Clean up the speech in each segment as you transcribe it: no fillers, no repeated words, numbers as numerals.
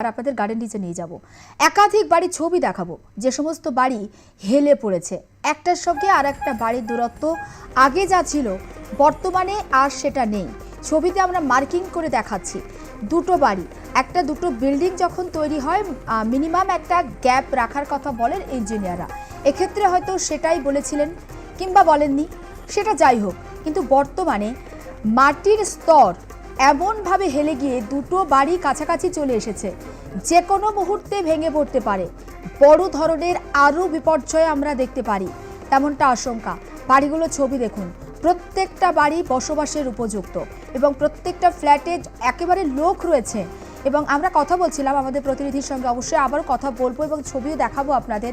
আর আপনাদের গার্ডেন নিচে নিয়ে যাব। একাধিক বাড়ির ছবি দেখাবো, যে সমস্ত বাড়ি হেলে পড়েছে। একটার সঙ্গে আর একটা বাড়ির দূরত্ব আগে যা ছিল বর্তমানে আর সেটা নেই। ছবিতে আমরা মার্কিং করে দেখাচ্ছি দুটো বাড়ি, একটা দুটো বিল্ডিং যখন তৈরি হয় মিনিমাম একটা গ্যাপ রাখার কথা বলেন ইঞ্জিনিয়াররা। এক্ষেত্রে হয়তো সেটাই বলেছিলেন কিংবা বলেননি, সেটা যাই হোক, কিন্তু বর্তমানে মাটির স্তর এমনভাবে হেলে গিয়ে দুটো বাড়ি কাছাকাছি চলে এসেছে, যে কোনো মুহূর্তে ভেঙে পড়তে পারে। বড় ধরনের আরও বিপর্যয় আমরা দেখতে পারি, তেমনটা আশঙ্কা। বাড়িগুলোর ছবি দেখুন, প্রত্যেকটা বাড়ি বসবাসের উপযুক্ত এবং প্রত্যেকটা ফ্ল্যাটে একেবারে লোক রয়েছে। এবং আমরা কথা বলছিলাম আমাদের প্রতিনিধির সঙ্গে, অবশ্যই আবার কথা বলবো এবং ছবিও দেখাবো আপনাদের।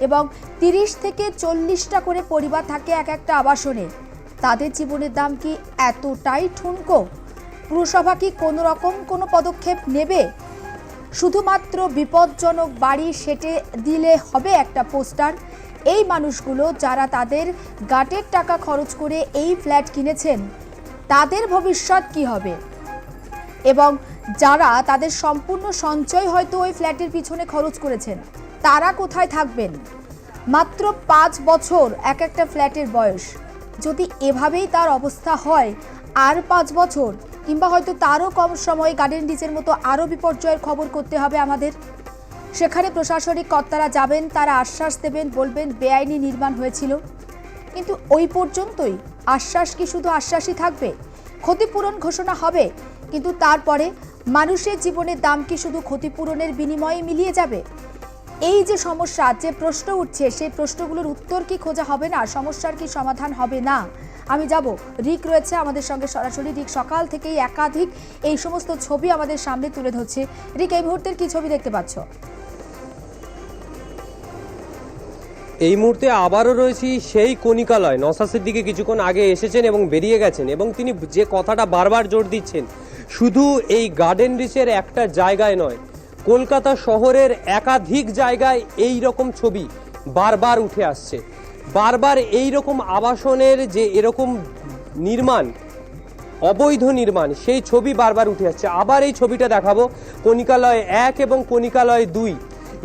এবং 30 থেকে 40টা করে পরিবার থাকে এক একটা আবাসনে। তাদের জীবনের দাম কি এতটাই ঠুনকো? পুরসভা কি কোনো রকম কোনো পদক্ষেপ নেবে? শুধুমাত্র বিপজ্জনক বাড়ি সেটে দিলে হবে একটা পোস্টার? এই মানুষগুলো যারা তাদের গাটের টাকা খরচ করে এই ফ্ল্যাট কিনেছেন, তাদের ভবিষ্যৎ কি হবে? এবং যারা তাদের সম্পূর্ণ সঞ্চয় হয়তো ওই ফ্ল্যাটের পিছনে খরচ করেছেন, তারা কোথায় থাকবেন? মাত্র 5 বছর এক একটা ফ্ল্যাটের বয়স। যদি এভাবেই তার অবস্থা হয়, আর 5 বছর কিংবা হয়তো তারও কম সময়ে গার্ডেন রিচের মতো আরও বিপর্যয়ের খবর করতে হবে আমাদের। সেখানে প্রশাসনিক কর্তারা যাবেন, তারা আশ্বাস দেবেন, বলবেন বেআইনি নির্মাণ হয়েছিল, কিন্তু ওই পর্যন্তই। আশ্বাস কি শুধু আশ্বাসই থাকবে? ক্ষতিপূরণ ঘোষণা হবে, কিন্তু তারপরে মানুষের জীবনের দাম কি শুধু ক্ষতিপূরণের বিনিময়ে মিলিয়ে যাবে? এই যে সমস্যা, যে প্রশ্ন উঠছে, সেই প্রশ্নগুলোর উত্তর কি খোঁজা হবে না? সমস্যার কি সমাধান হবে না? আমি যাব, রিক রয়েছে আমাদের সঙ্গে সরাসরি। রিক, সকাল থেকেই একাধিক এই সমস্ত ছবি আমাদের সামনে তুলে ধরছে। রিক, এই মুহূর্তের কি ছবি দেখতে পাচ্ছ? এই মুহূর্তে আবারও রয়েছি সেই কণিকালয়। নওশাদ দিকে কিছুক্ষণ আগে এসেছেন এবং বেরিয়ে গেছেন, এবং তিনি যে কথাটা বারবার জোর দিচ্ছেন, শুধু এই গার্ডেন রিচের একটা জায়গায় নয়, কলকাতা শহরের একাধিক জায়গায় এই রকম ছবি বারবার উঠে আসছে। বারবার এই রকম আবাসনের যে এরকম নির্মাণ, অবৈধ নির্মাণ, সেই ছবি বারবার উঠে আসছে। আবার এই ছবিটা দেখাবো, কণিকালয় 1 এবং কণিকালয় 2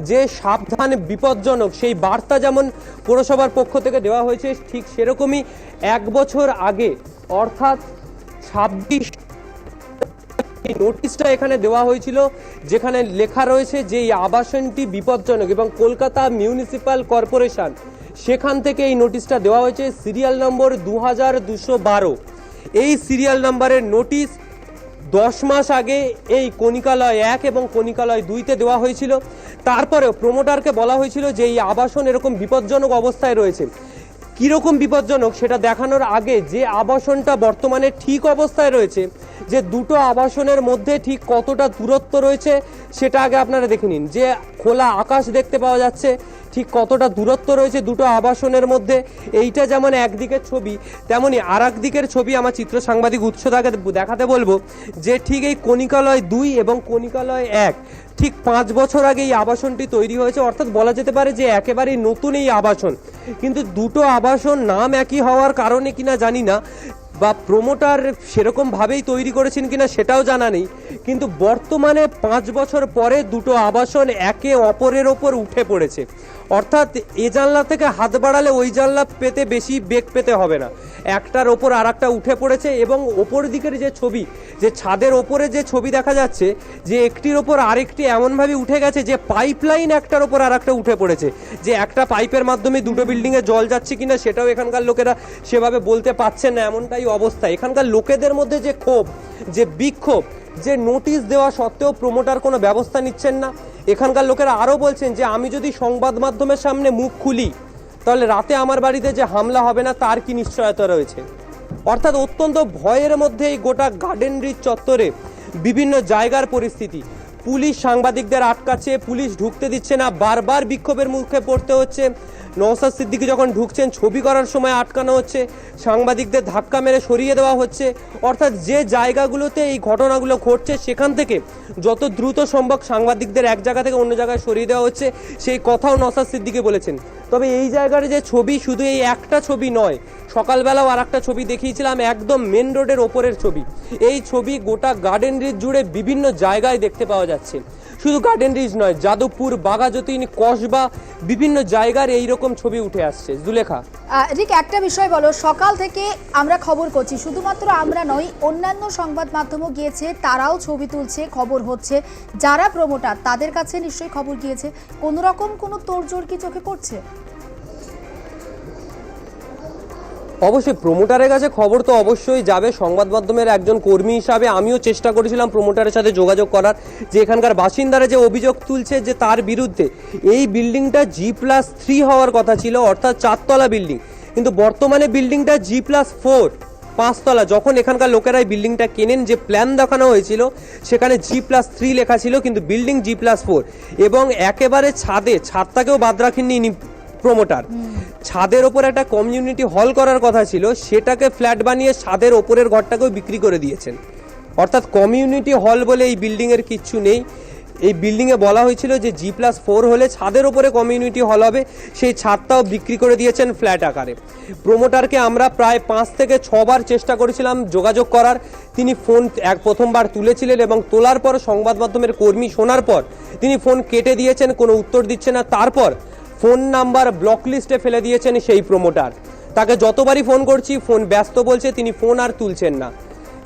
যে সাবধান, বিপজ্জনক, সেই বার্তা যেমন পৌরসভার পক্ষ থেকে দেওয়া হয়েছে, ঠিক সেরকমই 1 বছর আগে অর্থাৎ 26 নোটিশটা এখানে দেওয়া হয়েছিল, যেখানে লেখা রয়েছে যে এই আবাসনটি বিপজ্জনক, এবং কলকাতা মিউনিসিপাল কর্পোরেশন সেখান থেকে এই নোটিশটা দেওয়া হয়েছে। Serial number 2212। এই সিরিয়াল নম্বরের নোটিশ 10 মাস আগে এই কণিকালয় 1 এবং কণিকালয় 2তে দেওয়া হয়েছিল। তারপরেও প্রমোটারকে বলা হয়েছিল যে এই আবাসন এরকম বিপজ্জনক অবস্থায় রয়েছে। কীরকম বিপজ্জনক সেটা দেখানোর আগে যে আবাসনটা বর্তমানে ঠিক অবস্থায় রয়েছে, যে দুটো আবাসনের মধ্যে ঠিক কতটা দূরত্ব রয়েছে সেটা আগে আপনারা দেখে নিন। যে খোলা আকাশ দেখতে পাওয়া যাচ্ছে, ঠিক কতটা দূরত্ব রয়েছে দুটো আবাসনের মধ্যে। এইটা যেমন একদিকের ছবি, তেমনি আর এক দিকের ছবি আমার চিত্র সাংবাদিক উৎসটাকে দেখাতে বলবো, যে ঠিক এই কণিকালয় 2 এবং কণিকালয় 1 ঠিক 5 বছর আগে এই আবাসনটি তৈরি হয়েছে। অর্থাৎ বলা যেতে পারে যে একেবারেই নতুন এই আবাসন। কিন্তু দুটো আবাসন নাম একই হওয়ার কারণে কিনা জানি না, বা প্রমোটার সেরকমভাবেই তৈরি করেছেন কিনা সেটাও জানা নেই, কিন্তু বর্তমানে 5 বছর পরে দুটো আবাসন একে অপরের ওপর উঠে পড়েছে। অর্থাৎ এ জানলা থেকে হাত বাড়ালে ওই জানলা পেতে বেশি বেগ পেতে হবে না, একটার ওপর আর একটা উঠে পড়েছে। এবং ওপর দিকের যে ছবি, যে ছাদের ওপরে যে ছবি দেখা যাচ্ছে, যে একটির ওপর আরেকটি এমনভাবে উঠে গেছে যে পাইপলাইন একটার ওপর আর একটা উঠে পড়েছে, যে একটা পাইপের মাধ্যমে দুটো বিল্ডিংয়ে জল যাচ্ছে কিনা সেটাও এখানকার লোকেরা সেভাবে বলতে পারছেন না, এমনটাই অবস্থা। এখানকার লোকেদের মধ্যে যে ক্ষোভ, যে বিক্ষোভ, যে নোটিশ দেওয়া সত্ত্বেও প্রমোটার কোনো ব্যবস্থা নিচ্ছেন না। এখানকার লোকেরা আরও বলছেন যে আমি যদি সংবাদ মাধ্যমের সামনে মুখ খুলি, তাহলে রাতে আমার বাড়িতে যে হামলা হবে না তার কি নিশ্চয়তা রয়েছে? অর্থাৎ অত্যন্ত ভয়ের মধ্যে এই গোটা গার্ডেন রিচ চত্বরে বিভিন্ন জায়গার পরিস্থিতি। পুলিশ সাংবাদিকদের আটকাচ্ছে, পুলিশ ঢুকতে দিচ্ছে না, বারবার বিক্ষোভের মুখে পড়তে হচ্ছে। নওশাদ সিদ্দিকী যখন ঢুকছেন ছবি করার সময় আটকানো হচ্ছে, সাংবাদিকদের ধাক্কা মেরে সরিয়ে দেওয়া হচ্ছে। অর্থাৎ যে জায়গাগুলোতে এই ঘটনাগুলো ঘটছে সেখান থেকে যত দ্রুত সম্ভব সাংবাদিকদের এক জায়গা থেকে অন্য জায়গায় সরিয়ে দেওয়া হচ্ছে, সেই কথাও নওশাদ সিদ্দিকী বলেছেন। তবে এই জায়গার যে ছবি, শুধু এই একটা ছবি নয়, সকালবেলাও আর একটা ছবি দেখিয়েছিলাম, একদম মেন রোডের ওপরের ছবি। এই ছবি গোটা গার্ডেন রিচ জুড়ে বিভিন্ন জায়গায় দেখতে পাওয়া যাচ্ছে। শুধু গার্ডেন রিচ নয়, যাদবপুর, বাঘাযতীন, কসবা, বিভিন্ন জায়গার এইরকম ছবি উঠে আসছে। জুলেখা, রিক, একটা বিষয় বলো, সকাল থেকে আমরা খবর করছি, শুধুমাত্র আমরা নই, অন্যান্য সংবাদ মাধ্যমও গিয়েছে, তারাও ছবি তুলছে, খবর হচ্ছে। যারা প্রমোটার তাদের কাছে নিশ্চয়ই খবর গিয়েছে, কোনো রকম কোনো তোড়জোড় কি চোখে পড়ছে? অবশ্যই প্রমোটারের কাছে খবর তো অবশ্যই যাবে। সংবাদ মাধ্যমের একজন কর্মী হিসাবে আমিও চেষ্টা করেছিলাম প্রমোটারের সাথে যোগাযোগ করার, যে এখানকার বাসিন্দারা যে অভিযোগ তুলছে যে তার বিরুদ্ধে, এই বিল্ডিংটা G+3 হওয়ার কথা ছিল, অর্থাৎ 4তলা বিল্ডিং, কিন্তু বর্তমানে বিল্ডিংটা G+4, 5তলা। যখন এখানকার লোকেরা এই বিল্ডিংটা কেনেন, যে প্ল্যান দেখানো হয়েছিল সেখানে G+3 লেখা ছিল, কিন্তু বিল্ডিং G+4। এবং একেবারে ছাদটাকেও বাদ রাখেননি ইনি প্রমোটার। ছাদের ওপর একটা কমিউনিটি হল করার কথা ছিল, সেটাকে ফ্ল্যাট বানিয়ে ছাদের ওপরের ঘরটাকেও বিক্রি করে দিয়েছেন। অর্থাৎ কমিউনিটি হল বলে এই বিল্ডিংয়ের কিচ্ছু নেই। এই বিল্ডিংয়ে বলা হয়েছিল যে G+4 হলে ছাদের ওপরে কমিউনিটি হল হবে, সেই ছাদটাও বিক্রি করে দিয়েছেন ফ্ল্যাট আকারে। প্রমোটারকে আমরা প্রায় 5 থেকে 6 বার চেষ্টা করেছিলাম যোগাযোগ করার। তিনি ফোন প্রথমবার তুলেছিলেন এবং তোলার পর সংবাদ মাধ্যমের কর্মী শোনার পর তিনি ফোন কেটে দিয়েছেন, কোনো উত্তর দিচ্ছে না। তারপর ফোন নাম্বার ব্লক লিস্টে ফেলে দিয়েছেন সেই প্রমোটার। তাকে যতবারই ফোন করছি ফোন ব্যস্ত বলছে, তিনি ফোন আর তুলছেন না।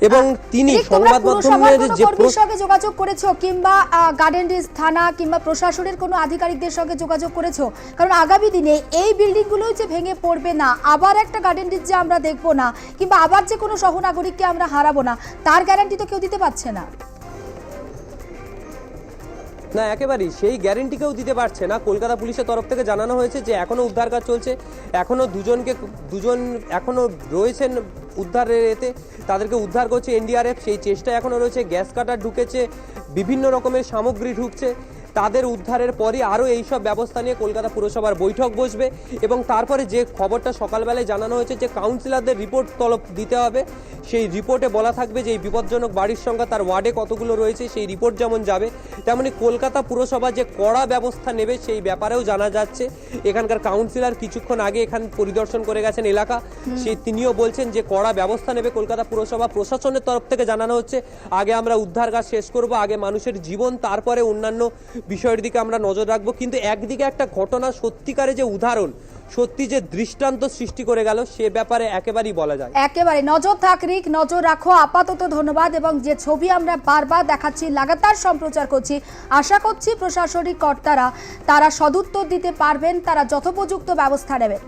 এবং তিনি সংবাদ মাধ্যমের যে সঙ্গে যোগাযোগ করেছো, কিংবা গার্ডেন রিচ থানা কিংবা প্রশাসনের কোনো আধিকারিকদের সঙ্গে যোগাযোগ করেছো? কারণ আগামী দিনে এই বিল্ডিংগুলোই যে ভেঙে পড়বে না, আবার একটা গার্ডেন রিচ যে আমরা দেখবো না, কিংবা আবার যে কোনো সহনাগরিককে আমরা হারাবো না, তার গ্যারান্টি তো কেউ দিতে পারছে না। না, একেবারেই সেই গ্যারেন্টি কেউ দিতে পারছে না। কলকাতা পুলিশের তরফ থেকে জানানো হয়েছে যে এখনো উদ্ধার কাজ চলছে, এখনো দুজন এখনো রয়েছেন উদ্ধারের এতে, তাদেরকে উদ্ধার করছে এনডিআরএফ, সেই চেষ্টা এখনো রয়েছে। গ্যাস কাটার ঢুকেছে, বিভিন্ন রকমের সামগ্রী ঢুকছে। তাদের উদ্ধারের পরই আরও এইসব ব্যবস্থা নিয়ে কলকাতা পুরসভার বৈঠক বসবে। এবং তারপরে যে খবরটা সকালবেলায় জানানো হয়েছে যে কাউন্সিলরদের রিপোর্ট তলব দিতে হবে, সেই রিপোর্টে বলা থাকবে যে এই বিপজ্জনক বাড়ির সংখ্যা তার ওয়ার্ডে কতগুলো রয়েছে, সেই রিপোর্ট যেমন যাবে, তেমনি কলকাতা পুরসভা যে কড়া ব্যবস্থা নেবে সেই ব্যাপারেও জানা যাচ্ছে। এখানকার কাউন্সিলর কিছুক্ষণ আগে এখানে পরিদর্শন করে গেছেন এলাকা, তিনিও বলছেন যে কড়া ব্যবস্থা নেবে কলকাতা পুরসভা। প্রশাসনের তরফ থেকে জানানো হচ্ছে আগে আমরা উদ্ধার কাজ শেষ করব, আগে মানুষের জীবন, তারপরে অন্যান্য বিষয়ের দিকে আমরা নজর রাখবো। কিন্তু একদিকে একটা ঘটনা সত্যিকারে যে উদাহরণ, সত্যি যে দৃষ্টান্ত সৃষ্টি করে গেল, সে ব্যাপারে একেবারেই বলা যায়। একেবারে নজর থাক রিক, নজর রাখো। আপাতত ধন্যবাদ। এবং যে ছবি আমরা বারবার দেখাচ্ছি, লাগাতার সম্প্রচার করছি, আশা করছি প্রশাসনিক কর্তারা তারা সদুত্তর দিতে পারবেন, তারা যথোপযুক্ত ব্যবস্থা নেবেন।